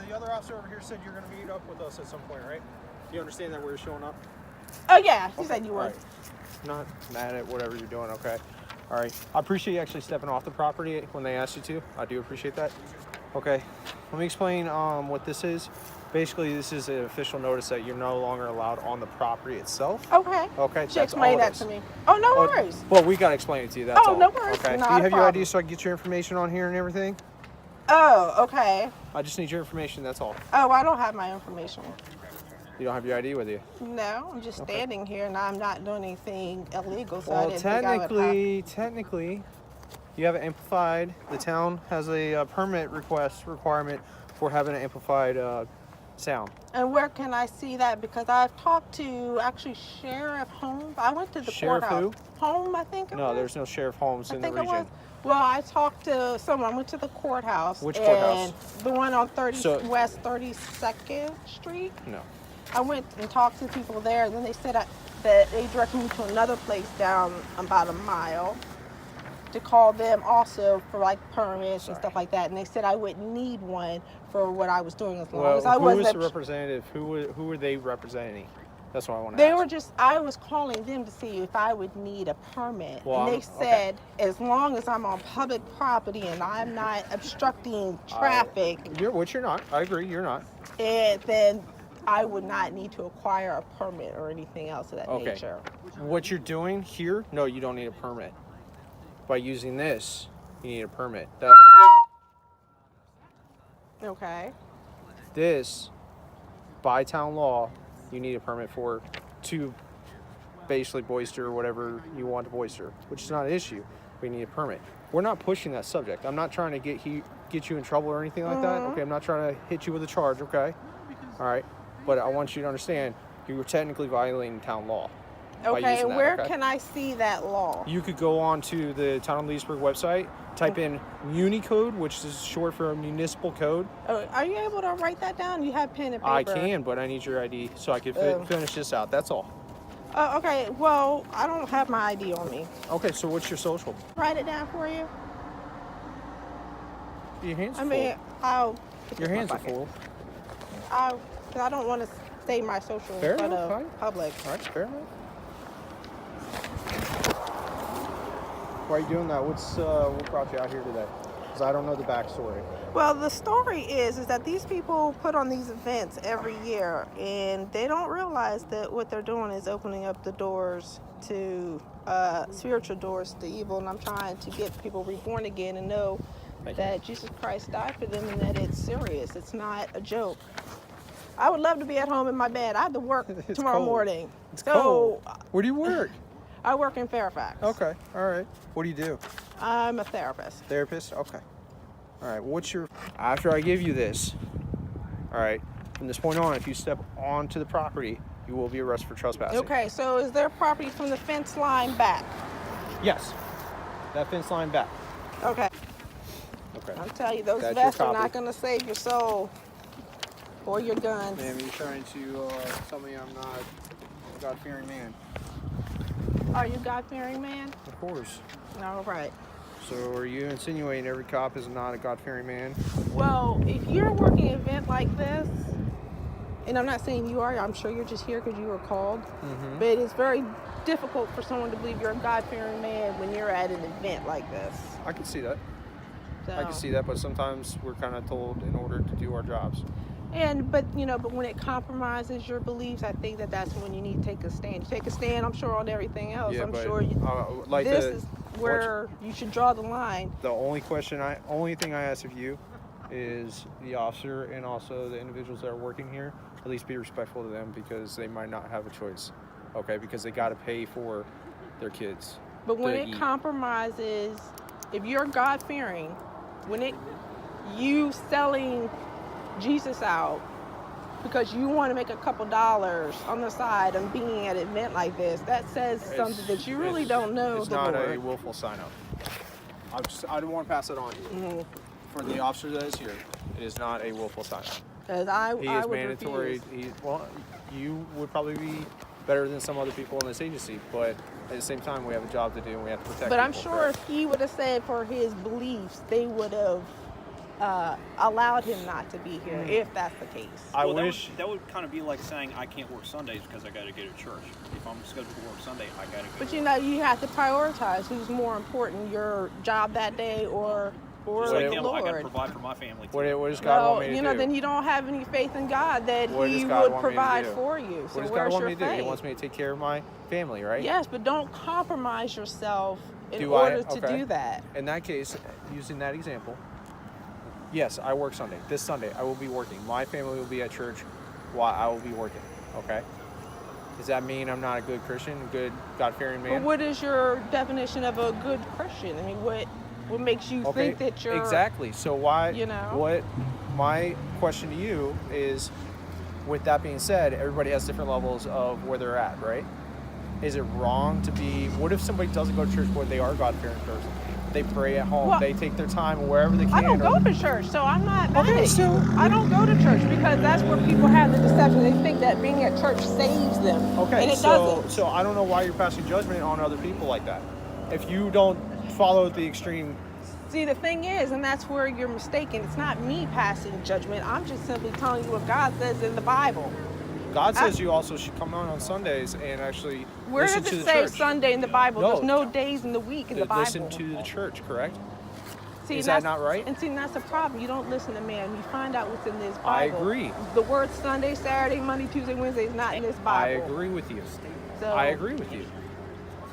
the other officer over here said you're going to meet up with us at some point, right? Do you understand that we're showing up? Oh, yeah. He said you would. Right. Not mad at whatever you're doing, okay? All right. I appreciate you actually stepping off the property when they asked you to. I do appreciate that. Okay. Let me explain what this is. Basically, this is an official notice that you're no longer allowed on the property itself. Okay. Okay. She explained that to me. Oh, no worries. Well, we got to explain it to you. That's all. No worries. Okay. Not Do you have a your problem. ID so I can get your information on here and everything? Oh, okay. I just need your information. That's all. Oh, I don't have my information. You don't have your ID with you? No, I'm just standing here and I'm not doing anything illegal. So Well, I didn't think I would technically, you have it amplified. The town has a permit requirement for having an amplified sound. And where can I see that? Because I've talked to actually Sheriff Holmes. I went to the courthouse. Sheriff who? Home, I think it was. No, there's no Sheriff Holmes in the region. It was. Well, I talked to someone. I went to the courthouse. Which courthouse? The one on West 32nd Street. No. I went and talked to people there, and then they said that they directed me to another place down about a mile to call them also for like permits and stuff like that. And they said I wouldn't need one for what I was doing as long as I wasn't. Who was the representative? Who were they representing? That's what I want to They ask. were just, I was calling them to see if I would need a permit. Well, and they said, as long as I'm on public property and I'm not obstructing traffic. Which you're not. I agree, you're not. And then I would not need to acquire a permit or anything else of that nature. What you're doing here, no, you don't need a permit. By using this, you need a permit. Okay. This, by town law, you need a permit to basically boister or whatever you want to boister, which is not an issue. We need a permit. We're not pushing that subject. I'm not trying to get you in trouble or anything like that. Okay, I'm not trying to hit you with a charge. Okay, all right. But I want you to understand you were technically violating town law. Okay, and where can I see that law? You could go on to the Town of Leesburg website, type in Municode, which is short for municipal code. Oh, are you able to write that down? You have pen and paper. I can, but I need your ID so I can finish this out. That's all. Okay, well, I don't have my ID on me. Okay, so what's your social? Write it down for you. Your hands are full. I'll... Your hands are full. Because I don't want to say my social in front of public. All right, fair enough. Why are you doing that? What brought you out here today? Because I don't know the backstory. Well, the story is that these people put on these events every year, and they don't realize that what they're doing is opening up the doors to spiritual doors to evil. And I'm trying to get people reborn again and know that Jesus Christ died for them and that it's serious. It's not a joke. I would love to be at home in my bed. I have to work tomorrow morning. It's cold. Where do you work? I work in Fairfax. Okay, all right. What do you do? I'm a therapist. Therapist? Okay. All right, after I give you this, all right, from this point on, if you step onto the property, you will be arrested for trespassing. Okay, so is there property from the fence line back? Yes, that fence line back. Okay. Okay. I'll tell you, those vests are not going to save your soul or your guns. Ma'am, you're trying to tell me I'm not a God-fearing man. Are you a God-fearing man? Of course. All right. So are you insinuating every cop is not a God-fearing man? Well, if you're working an event like this, and I'm not saying you are, I'm sure you're just here because you were called, but it's very difficult for someone to believe you're a God-fearing man when you're at an event like this. I can see that. So, I can see that, but sometimes we're kind of told in order to do our jobs. But when it compromises your beliefs, I think that's when you need to take a stand. You take a stand, I'm sure, on everything else. Yeah, I'm but, sure this is where you should draw the line. The only thing I ask of you is the officer and also the individuals that are working here, at least be respectful to them because they might not have a choice, okay? Because they got to pay for their kids. But when it compromises, if you're God-fearing, you selling Jesus out because you want to make a couple dollars on the side and being at an event like this, that says something that you really don't know. It's not a willful sign-up. I don't want to pass it on. For the officer that is here, it is not a willful sign-up. He is mandatory. You would probably be better than some other people in this agency, but at the same time, we have a job to do and we have to protect people. But I'm sure if he would have said for his beliefs, they would have allowed him not to be here, if that's the case. I Well, wish. that would kind of be like saying I can't work Sundays because I got to go to church. If I'm scheduled to work Sunday, I got to go. But you know, you have to prioritize who's more important, your job that day or Just the like him, I got to Lord. provide for my family. What Too. does God want me to You know, do? then you don't have any faith in God that What does He God would want me to provide do? for you. So What does God where's want your me to do? faith? He wants me to take care of my family, right? Yes, but don't compromise yourself in Do I? order to Okay. do that. In that case, using that example, yes, I work Sunday. This Sunday, I will be working. My family will be at church while I will be working. Okay? Does that mean I'm not a good Christian, a good God-fearing man? But what is your definition of a good Christian? I mean, what makes you Okay, think that you're exactly. So why? You know? What? My question to you is, with that being said, everybody has different levels of where they're at, right? Is it wrong to be? What if somebody doesn't go to church, but they are a God-fearing person? They pray at home. Well, they take their time wherever they can. I don't or- go to church, so I'm not mad Okay, at so- you. I don't go to church because that's where people have the deception. They think that being at church saves them, Okay, and it so doesn't. so I don't know why you're passing judgment on other people like that. If you don't follow the extreme, See, the thing is, and that's where you're mistaken. It's not me passing judgment. I'm just simply telling you what God says in the Bible. God says you also should come on Sundays and actually Where listen does to it the say church. Sunday in the Bible? No. There's no days in the week in the Bible. Listen to the church, correct? See, Is and that that's- not right? And see, that's the problem. You don't listen to man. You find out what's in this I Bible. agree. The word Sunday, Saturday, Monday, Tuesday, Wednesday is not in this I Bible. agree with you. So, I agree with you.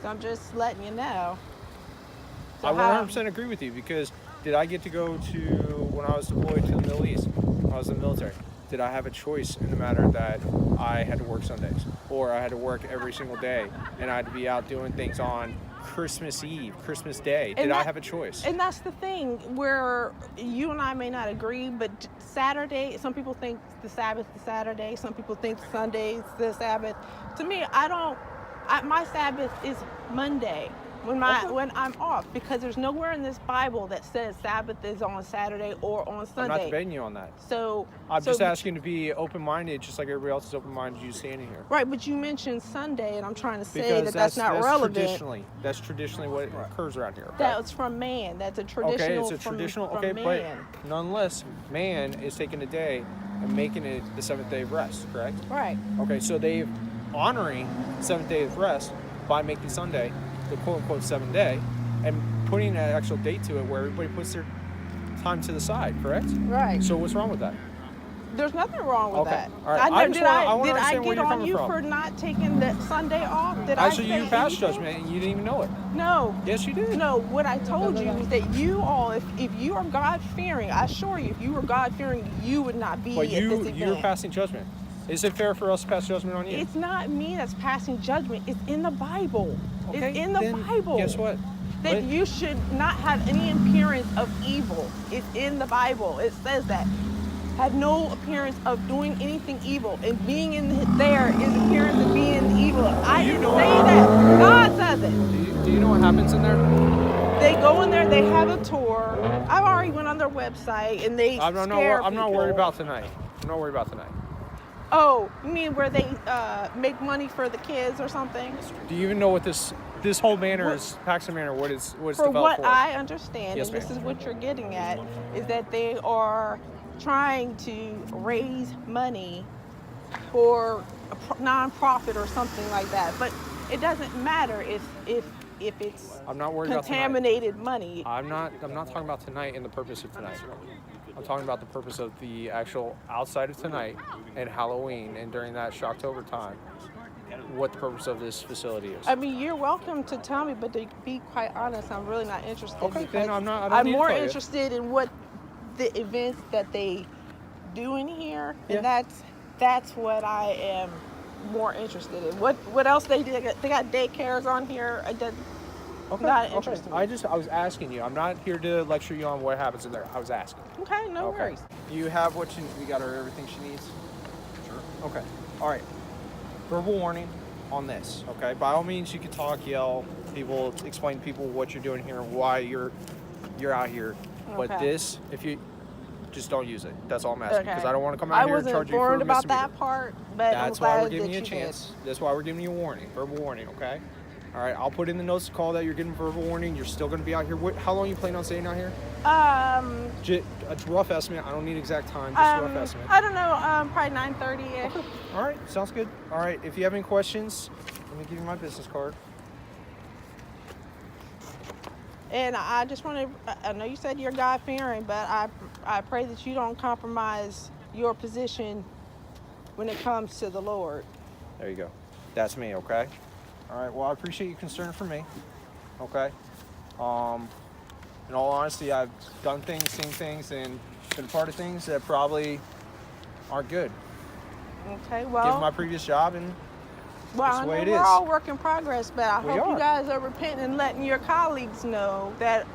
So I'm just letting you know. So I how- 100% agree with you because did I get to go to, when I was deployed to the Middle East, I was in the military, did I have a choice in the matter that I had to work Sundays or I had to work every single day and I had to be out doing things on Christmas Eve, Christmas Day? Did I have a choice? And that's the thing where you and I may not agree, but Saturday, some people think the Sabbath is Saturday, some people think Sunday is the Sabbath. To me, my Sabbath is Monday when I'm off, because there's nowhere in this Bible that says Sabbath is on Saturday or on Sunday. I'm not debating you on that. So I'm just asking to be open-minded, just like everybody else is open-minded. You standing here. Right, but you mentioned Sunday, and I'm trying to say Because that that's not relevant. That's traditionally what occurs around here. Okay? That's from man. That's a traditional. Okay, it's a traditional. From Okay, man. but nonetheless, man is taking a day and making it the seventh day of rest. Correct? Right. Okay, so they're honoring the seventh day of rest by making Sunday the quote-unquote seventh day and putting an actual date to it where everybody puts their time to the side. Correct? Right. So what's wrong with that? There's nothing wrong with Okay. that. All right. I Did wanna I understand where get you're on coming you from. for not taking the Sunday off? Did Actually, I you say passed anything? judgment and you didn't even know it. No. Yes, you did. No, what I told you is that you all, if you are God-fearing, I assure you, if you were God-fearing, you would not be But at this event. you're passing judgment. Is it fair for us to pass judgment on you? It's not me that's passing judgment. It's in the Bible. Okay, it's in the then Bible. Guess what? That you should not have any appearance of evil. It's in the Bible. It says that. Have no appearance of doing anything evil. And being in there is appearance of being evil. I didn't say that. God says it. Do you know what happens in there? They go in there, they have a tour. I've already went on their website and they I'm not worried about tonight. I'm not worried about tonight. Oh, you mean where they make money for the kids or something? Do you even know what this whole manor is, Paxton Manor, what is For developed what for? I understand, Yes, and this ma'am. is what you're getting at, is that they are trying to raise money for a non-profit or something like that. But it doesn't matter if it's I'm not worried about tonight. contaminated money. I'm not talking about tonight and the purpose of tonight. I'm talking about the purpose of the actual outside of tonight and Halloween and during that Shocktober time. What the purpose of this facility is. I mean, you're welcome to tell me, but to be quite honest, I'm really not interested. Okay, because then I don't need to more tell you. interested in what the events that they do in here, Yeah. and that's what I am more interested in. What else they do? They got daycares on here. Not interested. I was asking you. I'm not here to lecture you on what happens in there. I was asking. Okay, no worries. You have what we got her everything she needs? Sure. Okay. All right. Verbal warning on this, okay? By all means, you can talk, yell, people, explain to people what you're doing here and why you're out here. But Okay. this, if you just don't use it. That's all I'm asking. Because Okay. I don't want to come out here and charge you for a I wasn't informed about misdemeanor. that part, but That's I'm why glad we're giving that you a did. chance. That's why we're giving you a warning, verbal warning, okay? All right, I'll put in the notes to call that you're getting verbal warning. You're still going to be out here. How long you planning on staying out here? A rough estimate. I don't need exact time, just a rough estimate. I don't know, probably 9:30ish. Okay. All right, sounds good. All right, if you have any questions, let me give you my business card. And I just want to, I know you said you're God-fearing, but I pray that you don't compromise your position when it comes to the Lord. There you go. That's me, okay? All right, well, I appreciate your concern for me, okay? In all honesty, I've done things, seen things, and been part of things that probably aren't good. Okay, well. Given my previous job, and that's the way it is. We're all work in progress, but I hope are. you guys are repenting and letting your colleagues know that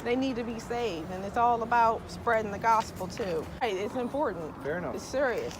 they need to be saved. And it's all about spreading the gospel, too. Hey, it's important. Fair enough. It's serious.